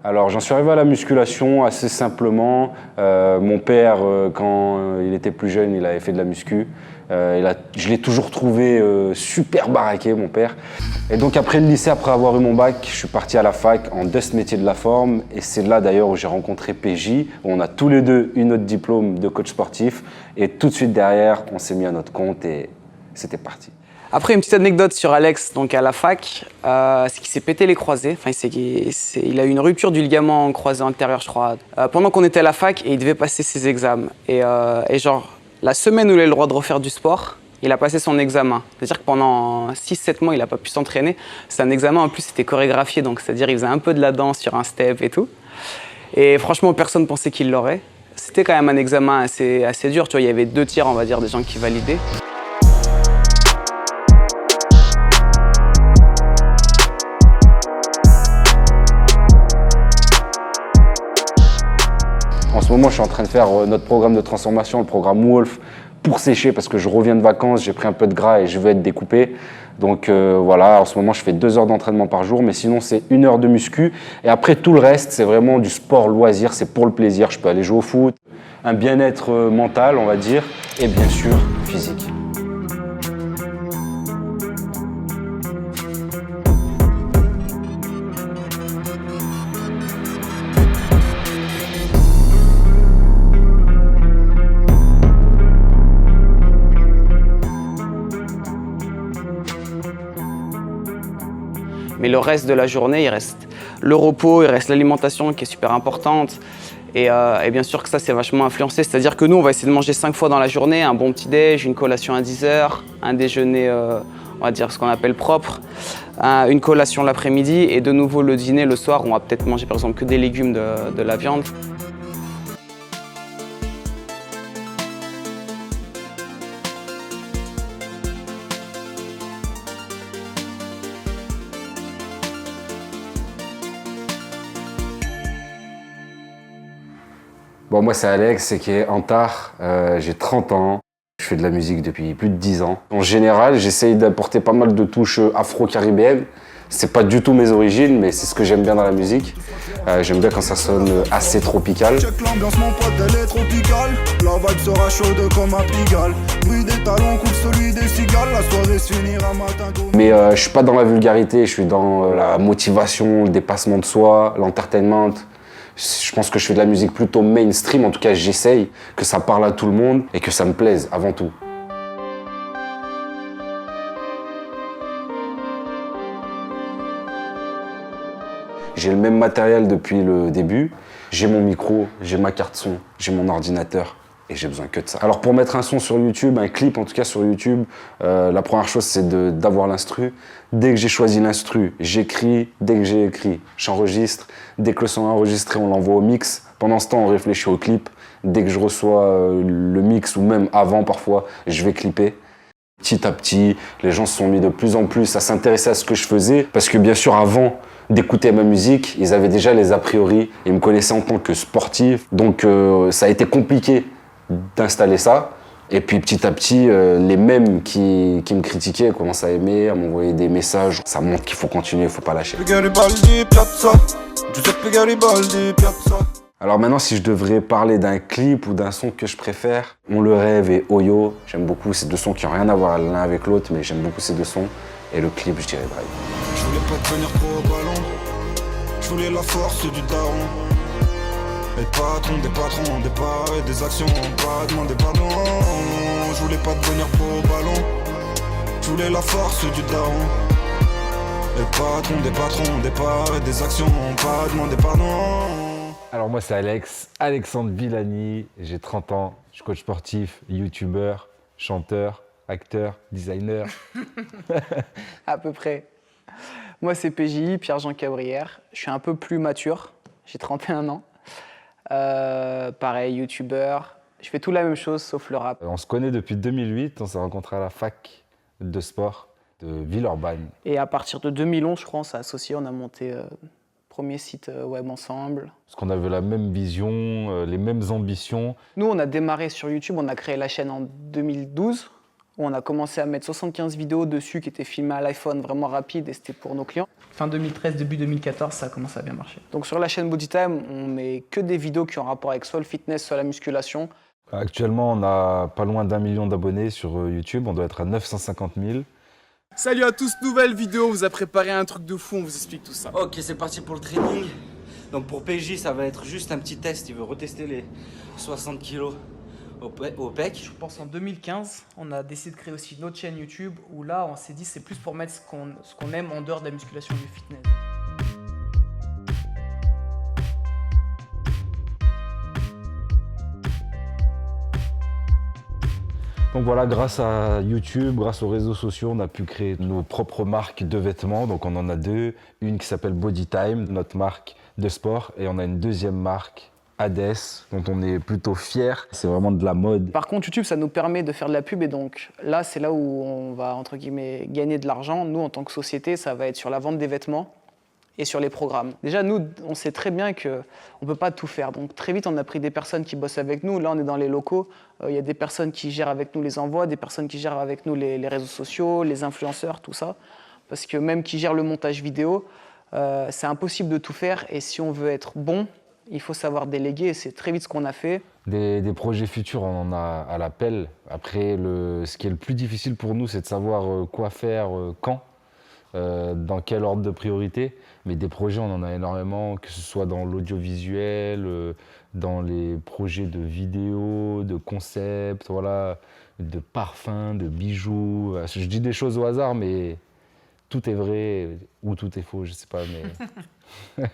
Alors j'en suis arrivé à la musculation assez simplement. Mon père, quand il était plus jeune, il avait fait de la muscu. Je l'ai toujours trouvé super baraqué, mon père. Et donc après le lycée, après avoir eu mon bac, je suis parti à la fac en DUS métier de la forme. Et c'est là d'ailleurs où j'ai rencontré PJ, où on a tous les deux eu notre diplôme de coach sportif. Et tout de suite derrière, on s'est mis à notre compte et c'était parti. Après, une petite anecdote sur Alex, donc à la fac, c'est qu'il s'est pété les croisés. Enfin, il a eu une rupture du ligament croisé antérieur, je crois, pendant qu'on était à la fac et il devait passer ses examens. Et genre, la semaine où il a eu le droit de refaire du sport, il a passé son examen. C'est-à-dire que pendant 6-7 mois, il n'a pas pu s'entraîner. C'est un examen, en plus, c'était chorégraphié, donc c'est-à-dire il faisait un peu de la danse sur un step et tout. Et franchement, personne ne pensait qu'il l'aurait. C'était quand même un examen assez dur. Tu vois, il y avait 2 tiers, on va dire, des gens qui validaient. En ce moment, je suis en train de faire notre programme de transformation, le programme Wolf, pour sécher parce que je reviens de vacances, j'ai pris un peu de gras et je veux être découpé. Donc voilà, en ce moment, je fais 2 heures d'entraînement par jour, mais sinon, c'est 1 heure de muscu. Et après, tout le reste, c'est vraiment du sport loisir, c'est pour le plaisir. Je peux aller jouer au foot, un bien-être mental, on va dire, et bien sûr, physique. Mais le reste de la journée, il reste le repos, il reste l'alimentation qui est super importante. Et bien sûr que ça, c'est vachement influencé. C'est-à-dire que nous, on va essayer de manger 5 fois dans la journée, un bon petit-déj, une collation à 10 heures, un déjeuner, on va dire ce qu'on appelle propre, une collation l'après-midi et de nouveau le dîner le soir, on va peut-être manger par exemple que des légumes, de la viande. Bon, moi, c'est Alex, c'est qui est Antar. J'ai 30 ans. Je fais de la musique depuis plus de 10 ans. En général, j'essaye d'apporter pas mal de touches afro-caribéennes. C'est pas du tout mes origines, mais c'est ce que j'aime bien dans la musique. J'aime bien quand ça sonne assez tropical. Check l'ambiance, mon pote, elle est tropicale. La vibe sera chaude comme un Pigalle. Bruit des talons coupe celui des cigales. La soirée se finira matin. Mais je suis pas dans la vulgarité, je suis dans la motivation, le dépassement de soi, l'entertainment. Je pense que je fais de la musique plutôt mainstream, en tout cas j'essaye, que ça parle à tout le monde et que ça me plaise avant tout. J'ai le même matériel depuis le début. J'ai mon micro, j'ai ma carte son, j'ai mon ordinateur et j'ai besoin que de ça. Alors pour mettre un son sur YouTube, un clip en tout cas sur YouTube, la première chose c'est d'avoir l'instru. Dès que j'ai choisi l'instru, j'écris. Dès que j'ai écrit, j'enregistre. Dès que le son est enregistré, on l'envoie au mix. Pendant ce temps, on réfléchit au clip. Dès que je reçois le mix ou même avant parfois, je vais clipper. Petit à petit, les gens se sont mis de plus en plus à s'intéresser à ce que je faisais parce que bien sûr avant d'écouter ma musique, ils avaient déjà les a priori, ils me connaissaient en tant que sportif, donc ça a été compliqué d'installer ça. Et puis petit à petit, les mêmes qui me critiquaient commencent à aimer, à m'envoyer des messages. Ça montre qu'il faut continuer, il ne faut pas lâcher. Alors maintenant, si je devrais parler d'un clip ou d'un son que je préfère, On le rêve et Oyo, j'aime beaucoup ces 2 sons qui n'ont rien à voir l'un avec l'autre, mais j'aime beaucoup ces 2 sons. Et le clip, je dirais Drive. Je voulais pas devenir pro au ballon. Je voulais la force du daron. Être patron des patrons, des parts et des actions. Pas demander pardon. Je voulais pas devenir pro au ballon. Je voulais la force du daron. Être patron des patrons, des parts et des actions. Pas demander pardon. Alors moi c'est Alex, Alexandre Villani, j'ai 30 ans, je suis coach sportif, youtubeur, chanteur, acteur, designer. À peu près. Moi, c'est PJ, Pierre-Jean Cabrière. Je suis un peu plus mature, j'ai 31 ans. Pareil, youtubeur. Je fais tout la même chose sauf le rap. On se connaît depuis 2008, on s'est rencontrés à la fac de sport de Villeurbanne. Et à partir de 2011, je crois, on s'est associés, on a monté premier site web ensemble. Parce qu'on avait la même vision, les mêmes ambitions. Nous, on a démarré sur YouTube, on a créé la chaîne en 2012. où on a commencé à mettre 75 vidéos dessus qui étaient filmées à l'iPhone, vraiment rapide, et c'était pour nos clients. Fin 2013, début 2014, ça a commencé à bien marcher. Donc sur la chaîne Bodytime, on met que des vidéos qui ont rapport avec soit le fitness, soit la musculation. Actuellement, on a pas loin d'1 million d'abonnés sur YouTube. On doit être à 950 000. Salut à tous, nouvelle vidéo, on vous a préparé un truc de fou, on vous explique tout ça. Ok, c'est parti pour le training. Donc pour PJ, ça va être juste un petit test. Il veut retester les 60 kilos au pec. Je pense en 2015, on a décidé de créer aussi notre chaîne YouTube où là, on s'est dit c'est plus pour mettre ce qu'on aime en dehors de la musculation et du fitness. Donc voilà, grâce à YouTube, grâce aux réseaux sociaux, on a pu créer nos propres marques de vêtements. Donc on en a deux. Une qui s'appelle Bodytime, notre marque de sport. Et on a une deuxième marque, Hades, dont on est plutôt fier. C'est vraiment de la mode. Par contre, YouTube, ça nous permet de faire de la pub et donc là, c'est là où on va, entre guillemets, gagner de l'argent. Nous, en tant que société, ça va être sur la vente des vêtements et sur les programmes. Déjà, nous, on sait très bien qu'on ne peut pas tout faire. Donc très vite, on a pris des personnes qui bossent avec nous. Là, on est dans les locaux. Il y a des personnes qui gèrent avec nous les envois, des personnes qui gèrent avec nous les réseaux sociaux, les influenceurs, tout ça. Parce que même qui gèrent le montage vidéo, c'est impossible de tout faire. Et si on veut être bon, il faut savoir déléguer. Et c'est très vite ce qu'on a fait. Des projets futurs, on en a à l'appel. Après, ce qui est le plus difficile pour nous, c'est de savoir quoi faire, quand. Dans quel ordre de priorité, mais des projets on en a énormément, que ce soit dans l'audiovisuel, dans les projets de vidéos, de concepts, voilà, de parfums, de bijoux. Je dis des choses au hasard, mais tout est vrai ou tout est faux, je sais pas, mais